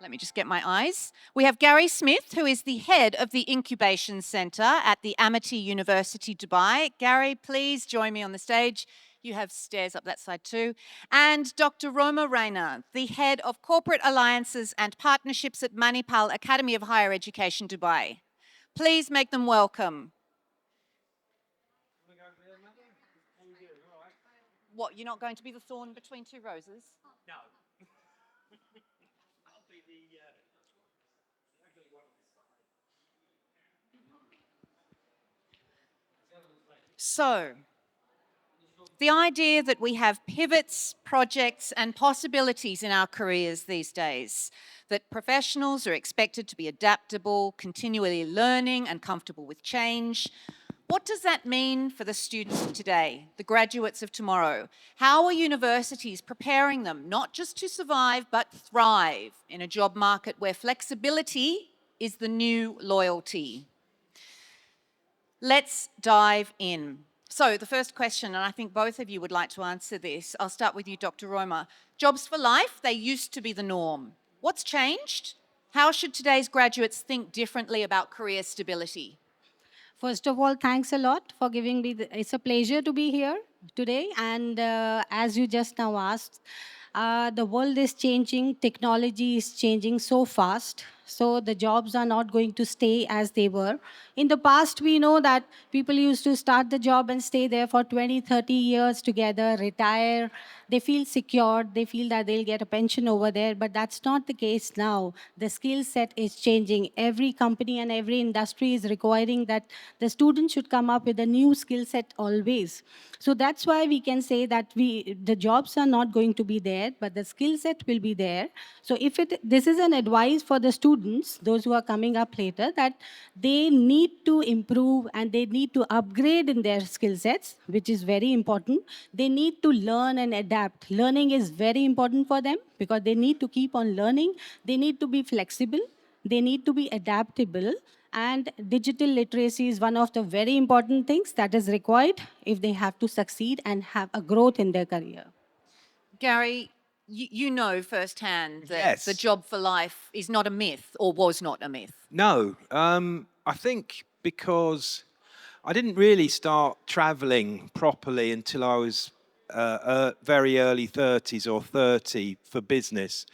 Let me just get my eyes. We have Gary Smith, who is the head of the Incubation Centre at the Amity University Dubai. Gary, please join me on the stage. You have stairs up that side too. And Dr. Roma Reina, the head of Corporate Alliances and Partnerships at Manipal Academy of Higher Education Dubai. Please make them welcome. What, you're not going to be the thorn between two roses? No. So, the idea that we have pivots, projects, and possibilities in our careers these days, that professionals are expected to be adaptable, continually learning, and comfortable with change. What does that mean for the students of today, the graduates of tomorrow? How are universities preparing them not just to survive, but thrive in a job market where flexibility is the new loyalty? Let's dive in. So the first question, and I think both of you would like to answer this. I'll start with you, Dr. Roma. Jobs for life, they used to be the norm. What's changed? How should today's graduates think differently about career stability? First of all, thanks a lot for giving me. It's a pleasure to be here today. And as you just now asked, the world is changing, technology is changing so fast. So the jobs are not going to stay as they were. In the past, we know that people used to start the job and stay there for 20, 30 years together, retire. They feel secured. They feel that they'll get a pension over there. But that's not the case now. The skill set is changing. Every company and every industry is requiring that the student should come up with a new skill set always. So that's why we can say that the jobs are not going to be there, but the skill set will be there. So this is an advice for the students, those who are coming up later, that they need to improve and they need to upgrade in their skill sets, which is very important. They need to learn and adapt. Learning is very important for them because they need to keep on learning. They need to be flexible. They need to be adaptable. And digital literacy is one of the very important things that is required if they have to succeed and have a growth in their career. Gary, you know firsthand that Yes. the job for life is not a myth or was not a myth. No, I think because I didn't really start traveling properly until I was very early 30s or 30 for business.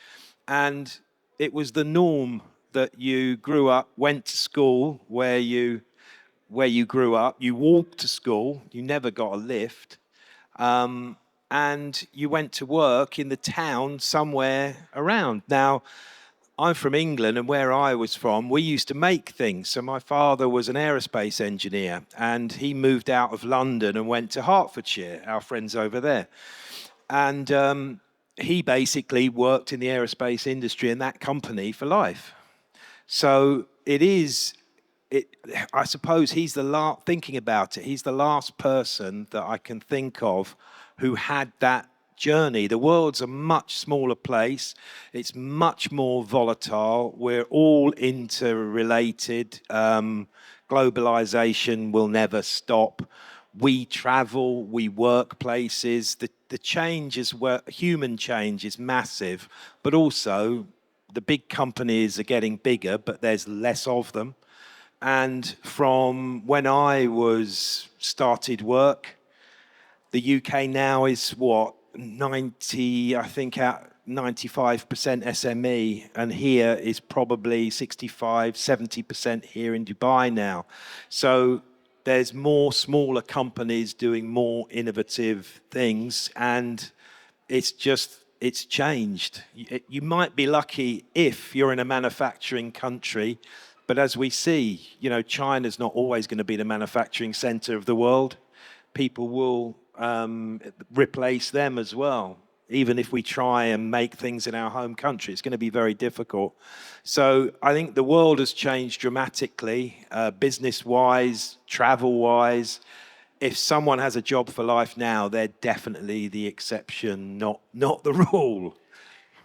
And it was the norm that you grew up, went to school where you grew up, you walked to school, you never got a lift, and you went to work in the town somewhere around. Now, I'm from England, and where I was from, we used to make things. So my father was an aerospace engineer, and he moved out of London and went to Hertfordshire, our friends over there. And he basically worked in the aerospace industry in that company for life. So I suppose he's thinking about it, he's the last person that I can think of who had that journey. The world's a much smaller place. It's much more volatile. We're all interrelated. Globalization will never stop. We travel, we work places. The change is where human change is massive, but also the big companies are getting bigger, but there's less of them. And from when I started work, the UK now is what, 90, I think, at 95% SME, and here is probably 65, 70% here in Dubai now. So there's more smaller companies doing more innovative things, and it's changed. You might be lucky if you're in a manufacturing country, but as we see, China's not always going to be the manufacturing center of the world. People will replace them as well. Even if we try and make things in our home country, it's going to be very difficult. So I think the world has changed dramatically, business-wise, travel-wise. If someone has a job for life now, they're definitely the exception, not the rule.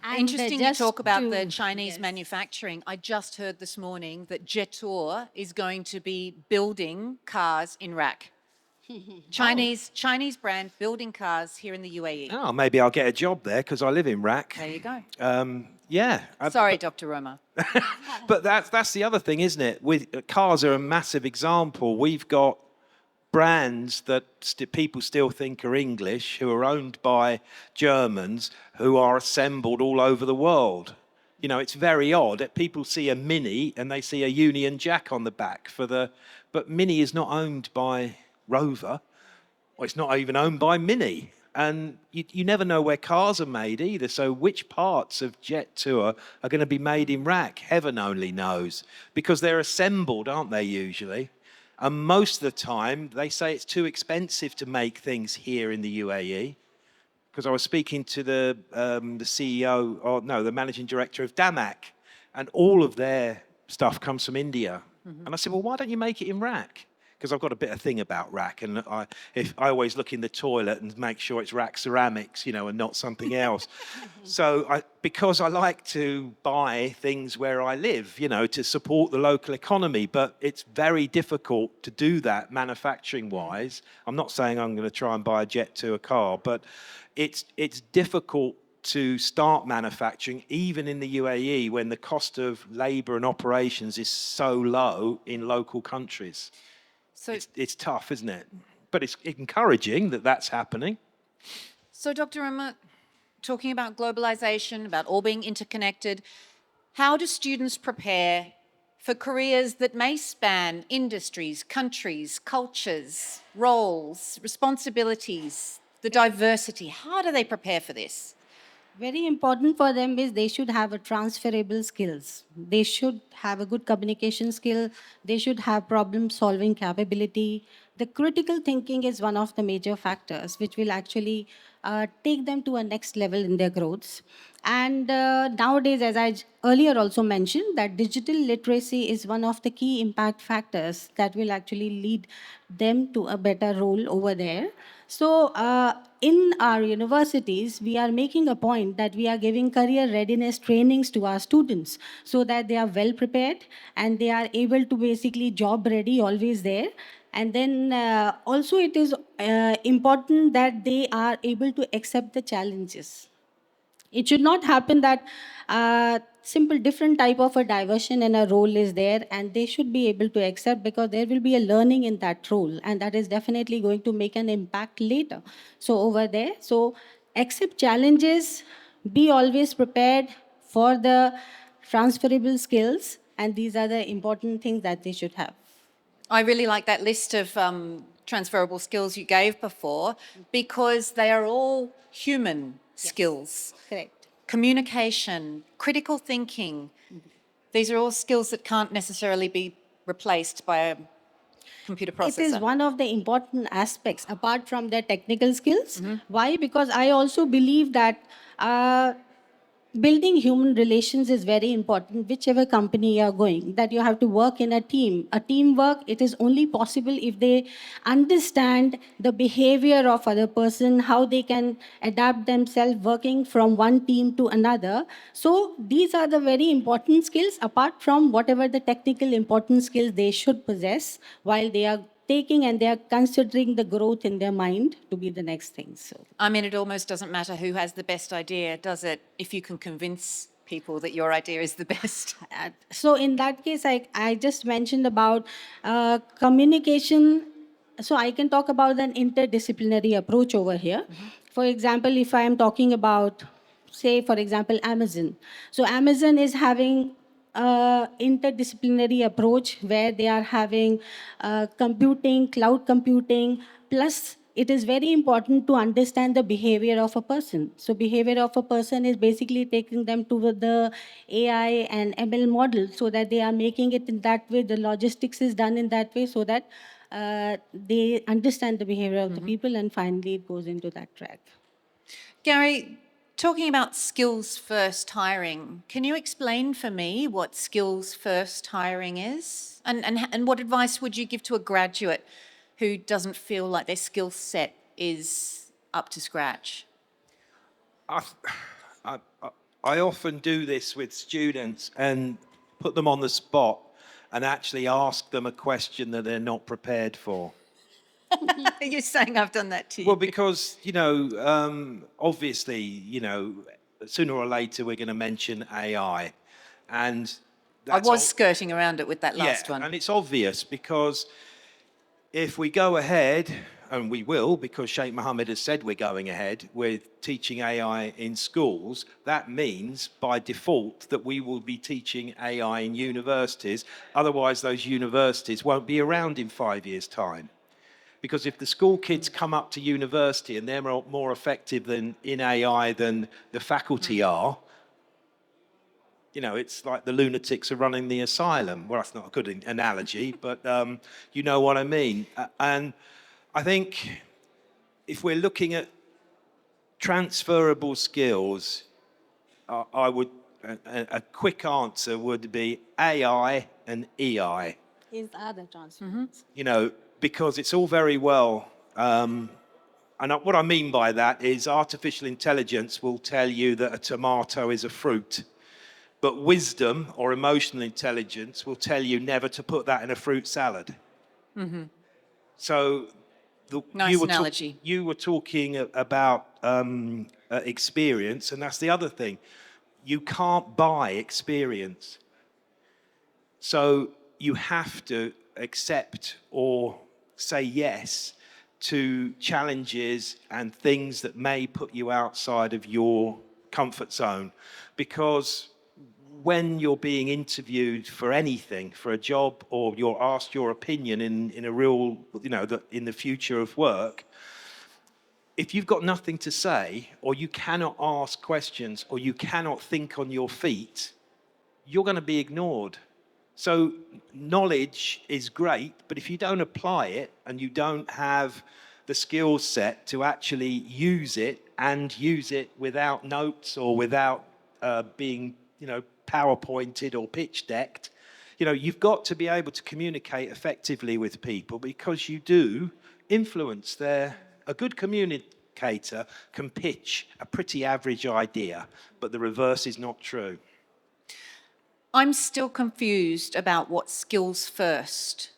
And Interesting you talk about the yes. Chinese manufacturing. I just heard this morning that Jetour is going to be building cars in Iraq. Chinese brand building cars here in the UAE. Oh, maybe I'll get a job there because I live in RAC. There you go. Yeah. Sorry, Dr. Roma. But that's the other thing, isn't it? Cars are a massive example. We've got brands that people still think are English, who are owned by Germans, who are assembled all over the world. You know, it's very odd. People see a Mini and they see a Union Jack on the back but Mini is not owned by Rover, or it's not even owned by Mini. And you never know where cars are made either. So which parts of Jet Tour are going to be made in RAC? Heaven only knows, because they're assembled, aren't they, usually? And most of the time, they say it's too expensive to make things here in the UAE. Because I was speaking to the CEO, or no, the managing director of Damac, and all of their stuff comes from India. Mm-hmm. And I said, well, why don't you make it in RAC? Because I've got a bit of thing about RAC, and I always look in the toilet and make sure it's RAC ceramics, you know, and not something else. So because I like to buy things where I live, you know, to support the local economy, but it's very difficult to do that manufacturing-wise. I'm not saying I'm going to try and buy a Jet Tour car, but it's difficult to start manufacturing, even in the UAE, when the cost of labour and operations is so low in local countries. So it's tough, isn't it? But it's encouraging that that's happening. So, Dr. Rama, talking about globalization, about all being interconnected, how do students prepare for careers that may span industries, countries, cultures, roles, responsibilities, the diversity? How do they prepare for this? Very important for them is they should have a transferable skills. They should have a good communication skill. They should have problem solving capability. The critical thinking is one of the major factors which will actually take them to a next level in their growths. And nowadays, as I earlier also mentioned, that digital literacy is one of the key impact factors that will actually lead them to a better role over there. So in our universities, we are making a point that we are giving career readiness trainings to our students so that they are well prepared and they are able to basically job ready, always there. And then also it is important that they are able to accept the challenges. It should not happen that simple different type of a diversion and a role is there, and they should be able to accept, because there will be a learning in that role, and that is definitely going to make an impact later. So over there, so accept challenges, be always prepared for the transferable skills, and these are the important things that they should have. I really like that list of transferable skills you gave before, because they are all human skills. Correct. Communication, critical thinking. These are all skills that can't necessarily be replaced by a computer processor. It is one of the important aspects apart from their technical skills. Why? Because I also believe that building human relations is very important, whichever company you are going, that you have to work in a team. A teamwork, it is only possible if they understand the behavior of other person, how they can adapt themselves working from one team to another. So these are the very important skills, apart from whatever the technical important skills they should possess while they are taking and they are considering the growth in their mind to be the next thing. So I mean, it almost doesn't matter who has the best idea, does it? If you can convince people that your idea is the best. So in that case, I just mentioned about communication. So I can talk about an interdisciplinary approach over here. For example, if I am talking about, say, for example, Amazon. So Amazon is having interdisciplinary approach where they are having computing, cloud computing, plus it is very important to understand the behavior of a person. So behavior of a person is basically taking them to the AI and ML model so that they are making it in that way. The logistics is done in that way so that they understand the behavior of the people, and finally it goes into that track. Gary, talking about skills first hiring, can you explain for me what skills first hiring is? And what advice would you give to a graduate who doesn't feel like their skill set is up to scratch? I often do this with students and put them on the spot and actually ask them a question that they're not prepared for. You're saying I've done that to you. Well, because, obviously, sooner or later we're going to mention AI. And I that's was skirting around it with that last yeah, one. and it's obvious because if we go ahead, and we will, because Sheikh Mohammed has said we're going ahead with teaching AI in schools, that means by default that we will be teaching AI in universities. Otherwise, those universities won't be around in 5 years' time. Because if the school kids come up to university and they're more effective in AI than the faculty are, it's like the lunatics are running the asylum. Well, that's not a good analogy, but you know what I mean. And I think if we're looking at transferable skills, I would a quick answer would be AI and EI. Is other transfer. Because it's all very well. And what I mean by that is artificial intelligence will tell you that a tomato is a fruit. But wisdom or emotional intelligence will tell you never to put that in a fruit salad. Mm-hmm. So Nice analogy. You were talking about experience, and that's the other thing. You can't buy experience. So you have to accept or say yes to challenges and things that may put you outside of your comfort zone. Because when you're being interviewed for anything, for a job, or you're asked your opinion in a real, in the future of work, if you've got nothing to say, or you cannot ask questions, or you cannot think on your feet, you're going to be ignored. So knowledge is great, but if you don't apply it and you don't have the skill set to actually use it and use it without notes or without being, PowerPointed or pitch decked, you've got to be able to communicate effectively with people because you do influence a good communicator can pitch a pretty average idea, but the reverse is not true. I'm still confused about what skills first.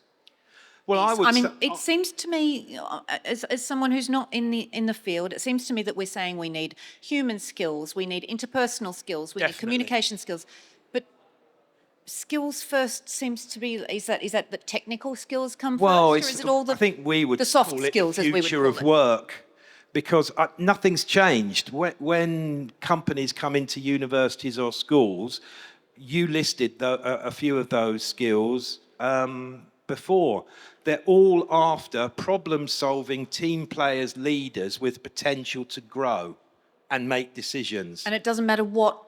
Well, it seems to me, as someone who's not in the field, it seems to me that we're saying we need human skills, we need interpersonal skills, we need communication skills, but skills first seems to be is that the technical skills come first, or is it all I think we would the soft call skills, it the as we would future call of it? work, because nothing's changed. When companies come into universities or schools, you listed a few of those skills before. They're all after problem-solving team players, leaders with potential to grow and make decisions. And it doesn't matter what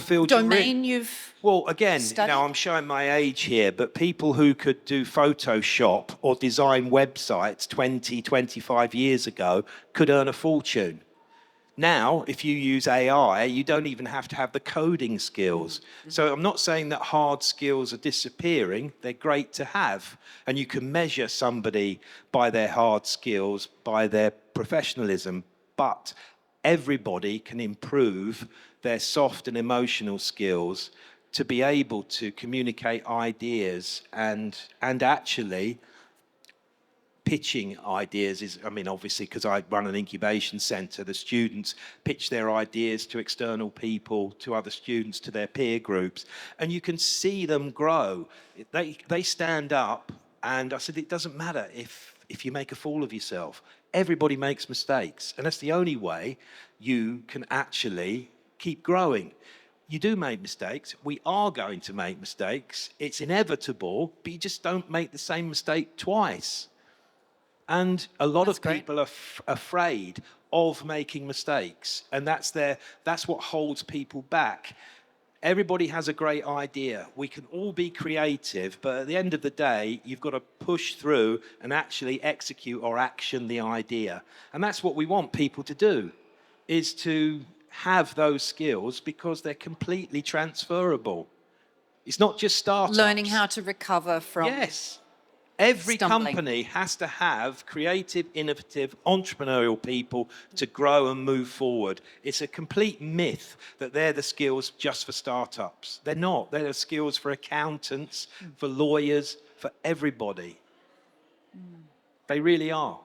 field you're in. domain you've Well, again, studied? now I'm showing my age here, but people who could do Photoshop or design websites 20, 25 years ago could earn a fortune. Now, if you use AI, you don't even have to have the coding skills. So I'm not saying that hard skills are disappearing. They're great to have. And you can measure somebody by their hard skills, by their professionalism. But everybody can improve their soft and emotional skills to be able to communicate ideas and actually pitching ideas is, obviously, because I run an incubation centre, the students pitch their ideas to external people, to other students, to their peer groups, and you can see them grow. They stand up, and I said, it doesn't matter if you make a fool of yourself. Everybody makes mistakes, and that's the only way you can actually keep growing. You do make mistakes. We are going to make mistakes. It's inevitable, but you just don't make the same mistake twice. And a lot of people are afraid of making mistakes, and that's what holds people back. Everybody has a great idea. We can all be creative, but at the end of the day, you've got to push through and actually execute or action the idea. And that's what we want people to do, is to have those skills because they're completely transferable. It's not just startups. learning how to recover from Yes. Every stumbling. company has to have creative, innovative, entrepreneurial people to grow and move forward. It's a complete myth that they're the skills just for startups. They're not. They're the skills for accountants, for lawyers, for everybody. They really are.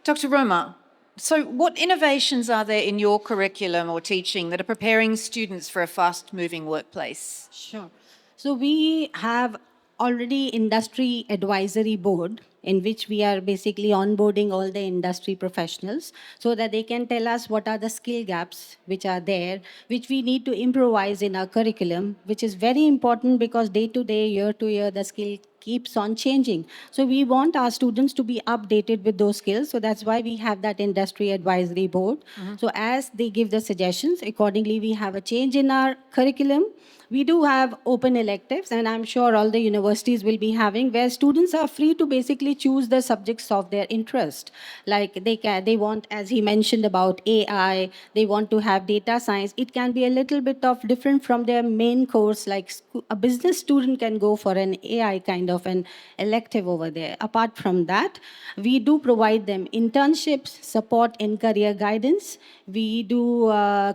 Dr. Roma, so what innovations are there in your curriculum or teaching that are preparing students for a fast-moving workplace? Sure. So we have already industry advisory board in which we are basically onboarding all the industry professionals so that they can tell us what are the skill gaps which are there, which we need to improvise in our curriculum, which is very important because day to day, year to year, the skill keeps on changing. So we want our students to be updated with those skills. So that's why we have that industry advisory board. So as they give the suggestions, accordingly, we have a change in our curriculum. We do have open electives, and I'm sure all the universities will be having, where students are free to basically choose the subjects of their interest. Like they want, as he mentioned about AI, they want to have data science. It can be a little bit of different from their main course. Like a business student can go for an AI kind of an elective over there. Apart from that, we do provide them internships, support in career guidance. We do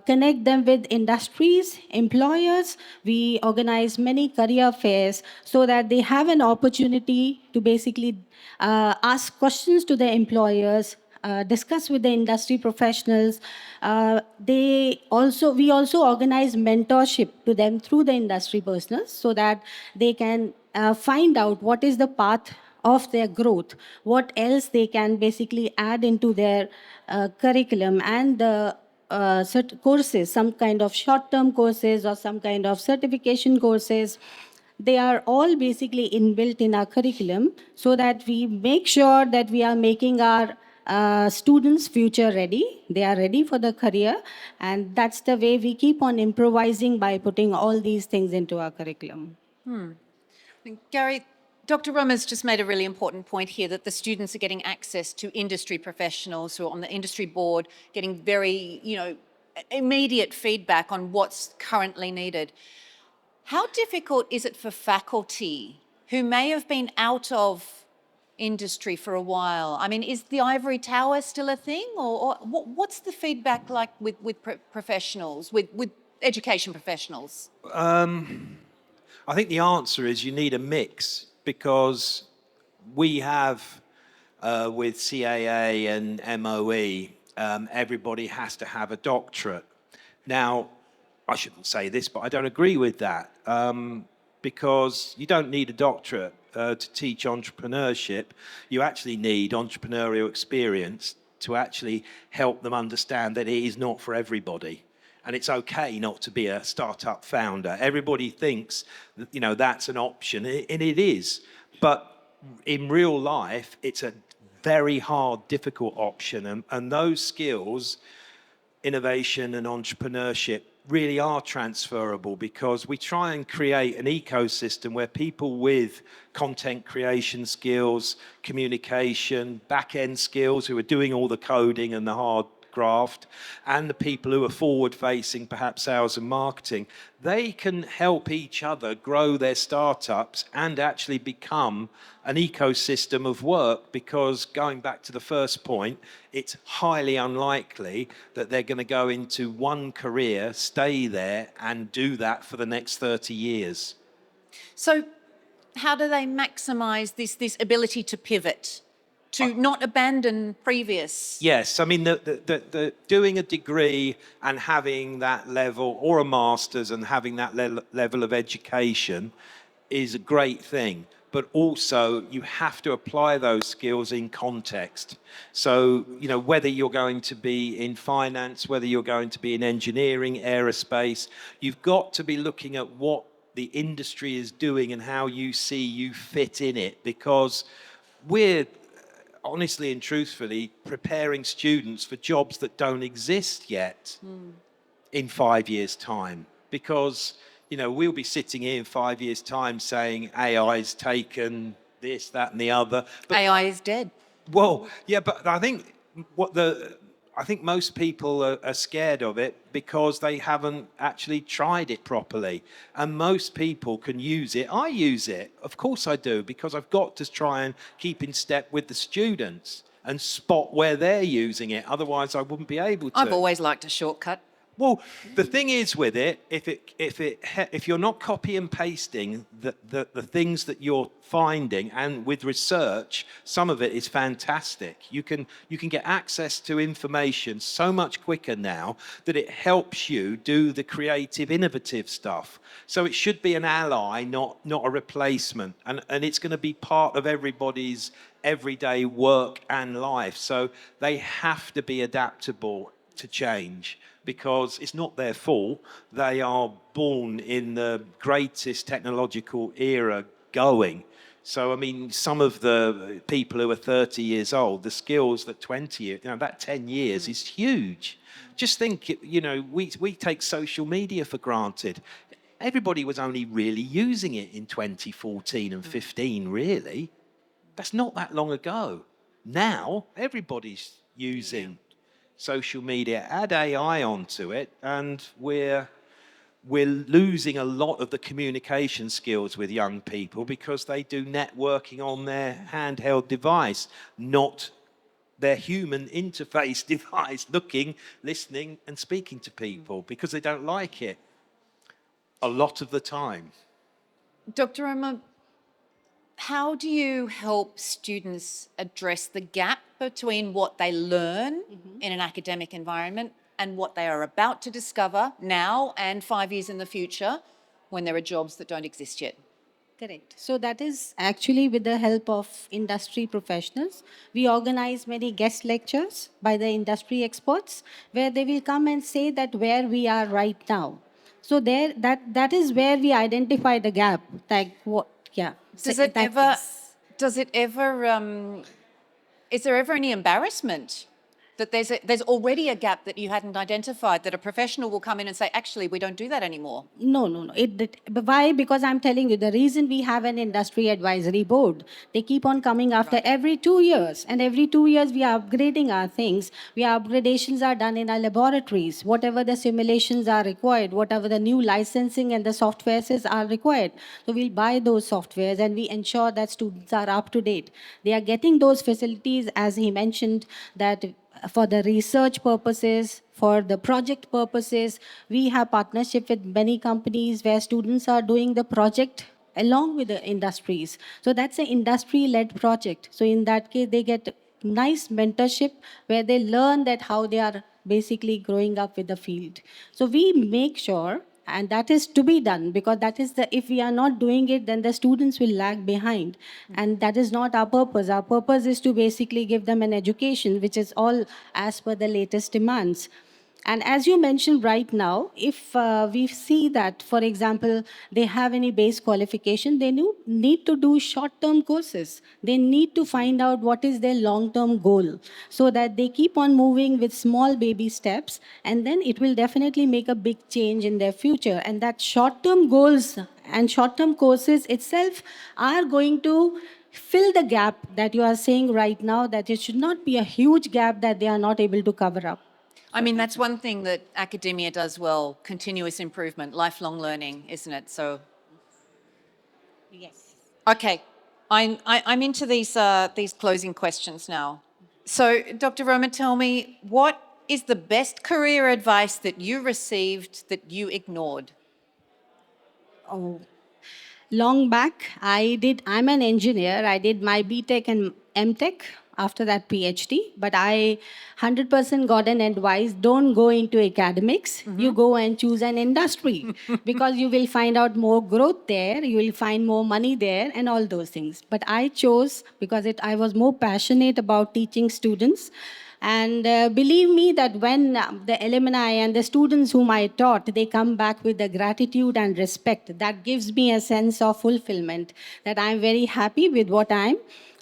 connect them with industries, employers. We organize many career fairs so that they have an opportunity to basically ask questions to the employers, discuss with the industry professionals. We also organize mentorship to them through the industry personals so that they can find out what is the path of their growth, what else they can basically add into their curriculum and the courses, some kind of short-term courses or some kind of certification courses. They are all basically inbuilt in our curriculum so that we make sure that we are making our students future ready. They are ready for the career, and that's the way we keep on improvising by putting all these things into our curriculum. Gary, Dr. Roma's just made a really important point here that the students are getting access to industry professionals who are on the industry board, getting very, immediate feedback on what's currently needed. How difficult is it for faculty who may have been out of industry for a while? I mean, is the ivory tower still a thing, or what's the feedback like with professionals, with education professionals? I think the answer is you need a mix, because we have with CAA and MOE, everybody has to have a doctorate. Now, I shouldn't say this, but I don't agree with that, because you don't need a doctorate to teach entrepreneurship. You actually need entrepreneurial experience to actually help them understand that it is not for everybody. And it's okay not to be a startup founder. Everybody thinks that, that's an option, and it is. But in real life, it's a very hard, difficult option. And those skills, innovation and entrepreneurship, really are transferable, because we try and create an ecosystem where people with content creation skills, communication, back-end skills, who are doing all the coding and the hard graft, and the people who are forward-facing, perhaps sales and marketing, they can help each other grow their startups and actually become an ecosystem of work. Because going back to the first point, it's highly unlikely that they're going to go into one career, stay there, and do that for the next 30 years. So how do they maximise this ability to pivot, to not abandon previous? Yes, I mean, the doing a degree and having that level, or a master's and having that level of education, is a great thing. But also, you have to apply those skills in context. So, whether you're going to be in finance, whether you're going to be in engineering, aerospace, you've got to be looking at what the industry is doing and how you see you fit in it, because we're honestly and truthfully preparing students for jobs that don't exist yet in 5 years' time. Because, we'll be sitting here in 5 years' time saying AI's taken this, that, and the other. But, AI is dead. well, yeah, but I think most people are scared of it because they haven't actually tried it properly. And most people can use it. I use it, of course I do, because I've got to try and keep in step with the students and spot where they're using it. Otherwise, I wouldn't be able to. I've always liked a shortcut. Well, the thing is with it, if you're not copy and pasting the things that you're finding, and with research, some of it is fantastic. You can get access to information so much quicker now that it helps you do the creative, innovative stuff. So it should be an ally, not a replacement, and it's going to be part of everybody's everyday work and life. So they have to be adaptable to change, because it's not their fault. They are born in the greatest technological era going. So, I mean, some of the people who are 30 years old, the skills that 20 years, that 10 years is huge. Just think, we take social media for granted. Everybody was only really using it in 2014 and 15, really. That's not that long ago. Now, everybody's using social media. Add AI onto it, and we're losing a lot of the communication skills with young people, because they do networking on their handheld device, not their human interface device, looking, listening, and speaking to people, because they don't like it a lot of the time. Dr. Omar, how do you help students address the gap between what they learn in an academic environment and what they are about to discover now and 5 years in the future when there are jobs that don't exist yet? Correct. So that is actually with the help of industry professionals. We organize many guest lectures by the industry experts where they will come and say that where we are right now. So there, that is where we identify the gap. Like what? Yeah. Does So it that ever? is- Does it ever? Is there ever any embarrassment that there's already a gap that you hadn't identified, that a professional will come in and say, actually, we don't do that anymore? No, no, no. But why? Because I'm telling you, the reason we have an industry advisory board, they keep on coming after every 2 years. And every 2 years, we are upgrading our things. Upgradations are done in our laboratories. Whatever the simulations are required, whatever the new licensing and the softwares are required. So we'll buy those softwares and we ensure that students are up to date. They are getting those facilities, as he mentioned, that for the research purposes, for the project purposes, we have partnership with many companies where students are doing the project along with the industries. So that's an industry-led project. So in that case, they get nice mentorship where they learn that how they are basically growing up with the field. So we make sure, and that is to be done, because that is the, if we are not doing it, then the students will lag behind, and that is not our purpose. Our purpose is to basically give them an education which is all as per the latest demands. And as you mentioned right now, if we see that, for example, they have any base qualification, they need to do short-term courses. They need to find out what is their long-term goal so that they keep on moving with small baby steps, and then it will definitely make a big change in their future. And that short-term goals and short-term courses itself are going to fill the gap that you are saying right now, that it should not be a huge gap that they are not able to cover up. I mean, that's one thing that academia does well, continuous improvement, lifelong learning, isn't it? So, Yes. okay, I'm into these closing questions now. So, Dr. Roma, tell me, what is the best career advice that you received that you ignored? Oh, long back, I'm an engineer. I did my BTech and MTech, after that PhD, but I 100% got an advice, don't go into academics. You go and choose an industry because you will find out more growth there, you will find more money there and all those things. But I chose because I was more passionate about teaching students. And believe me that when the alumni and the students whom I taught, they come back with the gratitude and respect, that gives me a sense of fulfillment, that I'm very happy with what I'm.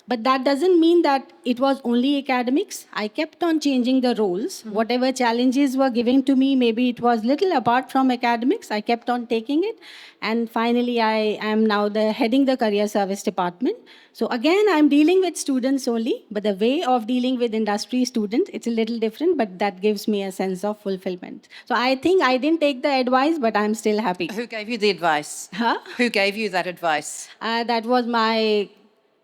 But that doesn't mean that it was only academics. I kept on changing the roles. Whatever challenges were given to me, maybe it was little apart from academics, I kept on taking it. And finally, I am now heading the career service department. So again, I'm dealing with students only, but the way of dealing with industry students, it's a little different, but that gives me a sense of fulfillment. So I think I didn't take the advice, but I'm still happy. Who gave you the advice? Huh? Who gave you that advice? That was my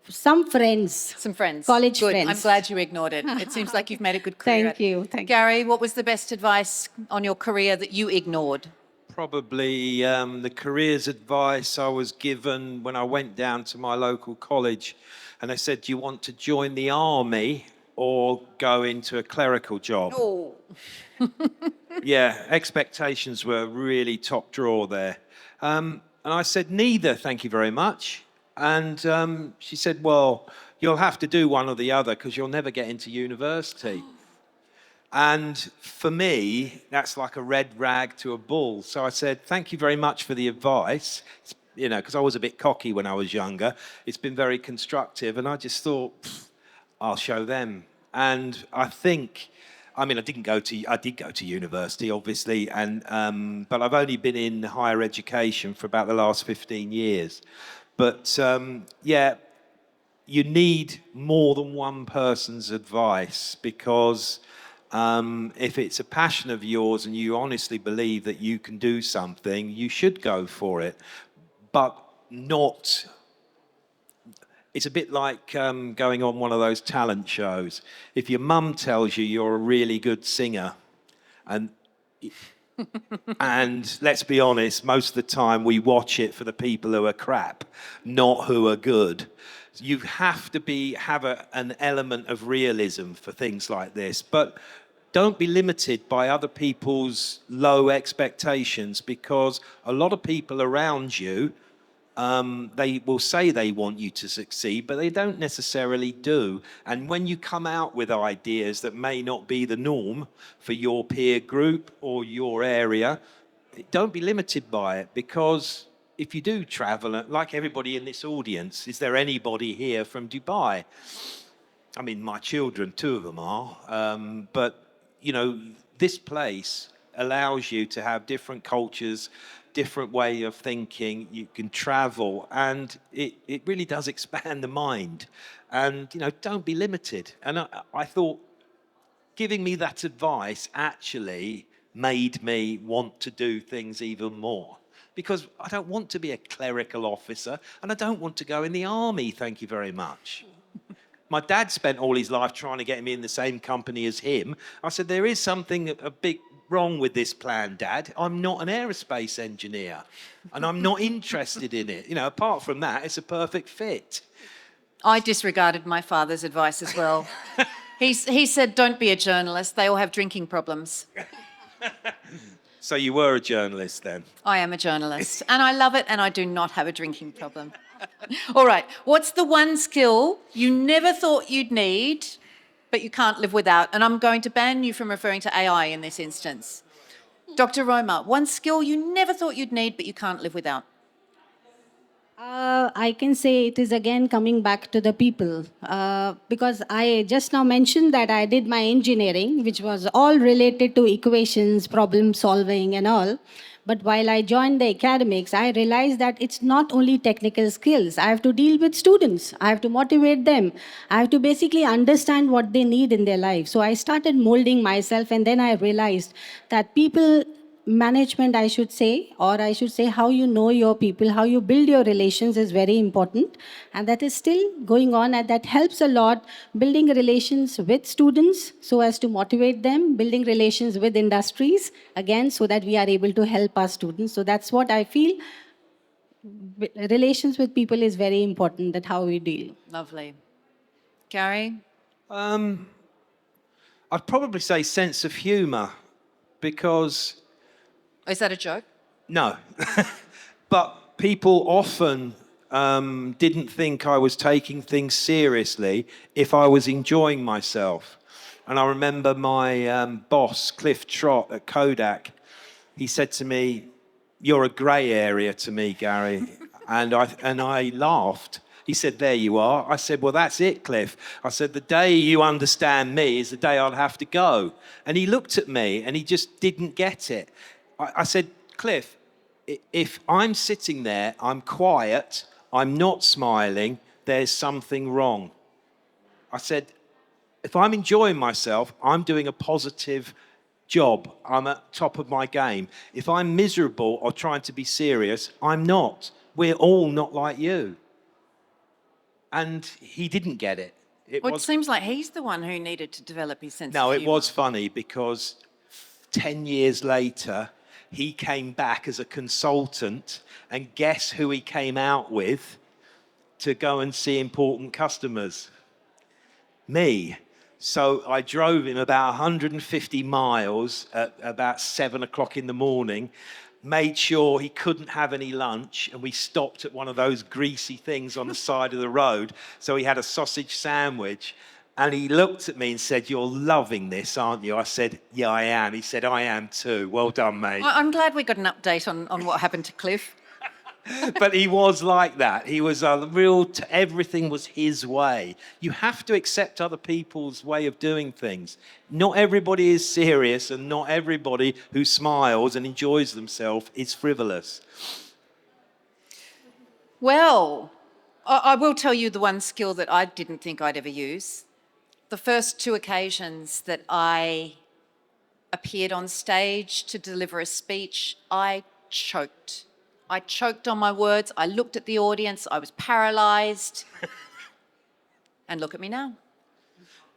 some friends. Some friends. College Good. friends. I'm glad you ignored it. It seems like you've made a good career. Thank you. Thank you. Gary, what was the best advice on your career that you ignored? Probably the careers advice I was given when I went down to my local college, and they said, do you want to join the army or go into a clerical job? Oh. Yeah, expectations were really top draw there. And I said, neither, thank you very much. And she said, well, you'll have to do one or the other because you'll never get into university. And for me, that's like a red rag to a bull. So I said, thank you very much for the advice. You know, because I was a bit cocky when I was younger. It's been very constructive. And I just thought, I'll show them. And I think, I mean, I did go to university, obviously, and but I've only been in higher education for about the last 15 years. But yeah, you need more than one person's advice because if it's a passion of yours and you honestly believe that you can do something, you should go for it. But not. It's a bit like going on one of those talent shows. If your mum tells you you're a really good singer, and let's be honest, most of the time we watch it for the people who are crap, not who are good. You have to have an element of realism for things like this, but don't be limited by other people's low expectations because a lot of people around you, they will say they want you to succeed, but they don't necessarily do. And when you come out with ideas that may not be the norm for your peer group or your area, don't be limited by it because if you do travel, like everybody in this audience, is there anybody here from Dubai? I mean, my children, 2 of them are, but you know, this place allows you to have different cultures, different way of thinking. You can travel, and it really does expand the mind. And you know, don't be limited. And I thought giving me that advice actually made me want to do things even more. Because I don't want to be a clerical officer, and I don't want to go in the army, thank you very much. My dad spent all his life trying to get me in the same company as him. I said, there is something a bit wrong with this plan, Dad. I'm not an aerospace engineer, and I'm not interested in it. You know, apart from that, it's a perfect fit. I disregarded my father's advice as well. He said, don't be a journalist. They all have drinking problems. So you were a journalist then? I am a journalist, and I love it, and I do not have a drinking problem. All right, what's the one skill you never thought you'd need, but you can't live without? And I'm going to ban you from referring to AI in this instance. Dr. Roma, one skill you never thought you'd need, but you can't live without? I can say it is again coming back to the people because I just now mentioned that I did my engineering, which was all related to equations, problem solving, and all. But while I joined the academics, I realized that it's not only technical skills. I have to deal with students. I have to motivate them. I have to basically understand what they need in their life. So I started molding myself, and then I realized that people management, I should say, or I should say how you know your people, how you build your relations is very important. And that is still going on, and that helps a lot, building relations with students so as to motivate them, building relations with industries, again, so that we are able to help our students. So that's what I feel. Relations with people is very important, that how we deal. Lovely. Gary? I'd probably say sense of humour because... Is that a joke? No. But people often didn't think I was taking things seriously if I was enjoying myself. And I remember my boss, Cliff Trott at Kodak, he said to me, "You're a grey area to me, Gary." and I laughed. He said, "There you are." I said, "Well, that's it, Cliff." I said, "The day you understand me is the day I'll have to go." And he looked at me and he just didn't get it. I said, "Cliff, if I'm sitting there, I'm quiet, I'm not smiling, there's something wrong." I said, "If I'm enjoying myself, I'm doing a positive job. I'm at top of my game. If I'm miserable or trying to be serious, I'm not. We're all not like you." and he didn't get it. Well, it seems like he's the one who needed to develop his sense No, of it humour. was funny because 10 years later, he came back as a consultant, and guess who he came out with to go and see important customers? Me. So I drove him about 150 miles at about 7 o'clock in the morning, made sure he couldn't have any lunch, and we stopped at one of those greasy things on the side of the road. So he had a sausage sandwich. And he looked at me and said, "You're loving this, aren't you?" I said, "Yeah, I am." He said, "I am too." Well done, mate. I'm glad we got an update on what happened to Cliff. But he was like that. He was a everything was his way. You have to accept other people's way of doing things. Not everybody is serious, and not everybody who smiles and enjoys themselves is frivolous. Well, I will tell you the one skill that I didn't think I'd ever use. The first 2 occasions that I appeared on stage to deliver a speech, I choked. I choked on my words. I looked at the audience. I was paralysed. And look at me now.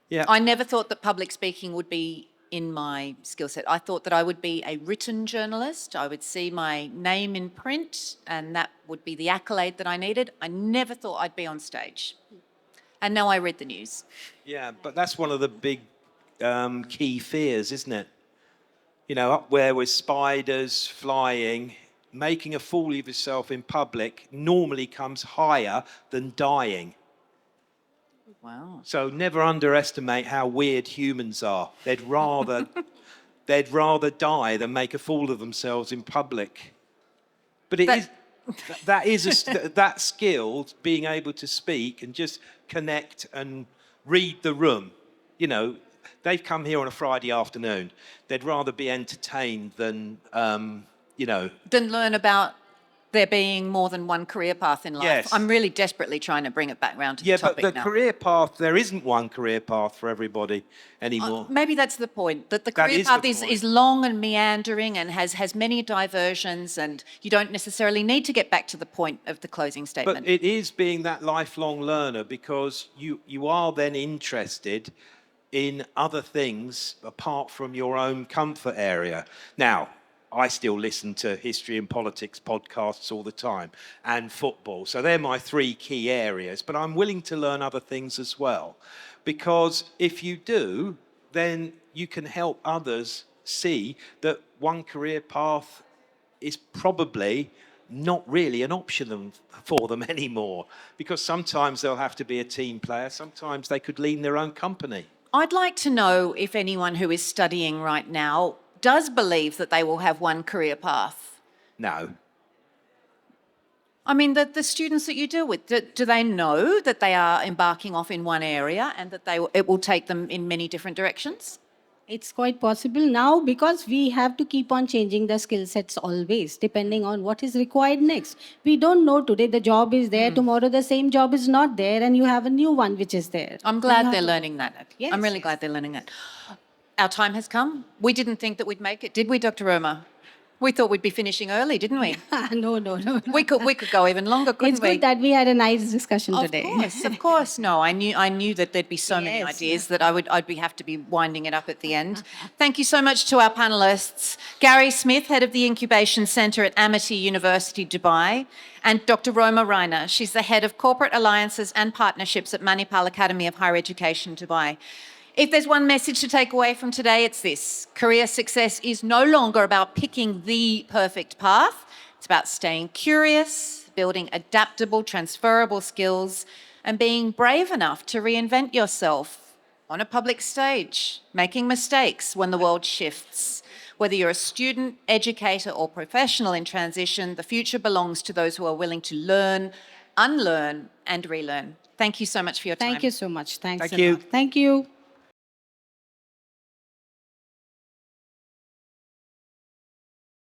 Yeah. I never thought that public speaking would be in my skill set. I thought that I would be a written journalist. I would see my name in print, and that would be the accolade that I needed. I never thought I'd be on stage. And now I read the news. Yeah, but that's one of the big key fears, isn't it? You know, up where with spiders flying, making a fool of yourself in public normally comes higher than dying. Wow. So never underestimate how weird humans are. They'd rather die than make a fool of themselves in public. But that skill, being able to speak and just connect and read the room. You know, they've come here on a Friday afternoon. They'd rather be entertained than, Then learn about there being more than one career path in life. Yes. I'm really desperately trying to bring it back round to the Yeah, topic but the now. career path, there isn't one career path for everybody anymore. Maybe that's the point, that the That career is the path point. is long and meandering and has many diversions, and you don't necessarily need to get back to the point of the closing statement. But it is being that lifelong learner, because you are then interested in other things apart from your own comfort area. Now, I still listen to history and politics podcasts all the time, and football. So they're my 3 key areas, but I'm willing to learn other things as well. Because if you do, then you can help others see that one career path is probably not really an option for them anymore. Because sometimes they'll have to be a team player, sometimes they could lead their own company. I'd like to know if anyone who is studying right now does believe that they will have one career path. No. I mean, the students that you deal with, do they know that they are embarking off in one area and that it will take them in many different directions? It's quite possible now, because we have to keep on changing the skill sets always, depending on what is required next. We don't know today the job is there, tomorrow the same job is not there, and you have a new one which is there. I'm You glad have they're to- learning that. Yes, I'm really yes. glad they're learning that. Our time has come. We didn't think that we'd make it, did we, Dr. Roma? We thought we'd be finishing early, didn't we? No. We could go even longer, couldn't It's we? good that we had a nice discussion Of today. of course. No, I knew that there'd be so many Yes. ideas that I'd have to be winding it up at the end. Thank you so much to our panelists, Gary Smith, head of the Incubation Centre at Amity University, Dubai, and Dr. Roma Reiner. She's the head of Corporate Alliances and Partnerships at Manipal Academy of Higher Education, Dubai. If there's one message to take away from today, it's this: career success is no longer about picking the perfect path. It's about staying curious, building adaptable, transferable skills, and being brave enough to reinvent yourself on a public stage, making mistakes when the world shifts. Whether you're a student, educator, or professional in transition, the future belongs to those who are willing to learn, unlearn, and relearn. Thank you so much for your time. Thank you so much. Thanks Thank a you. lot. Thank you.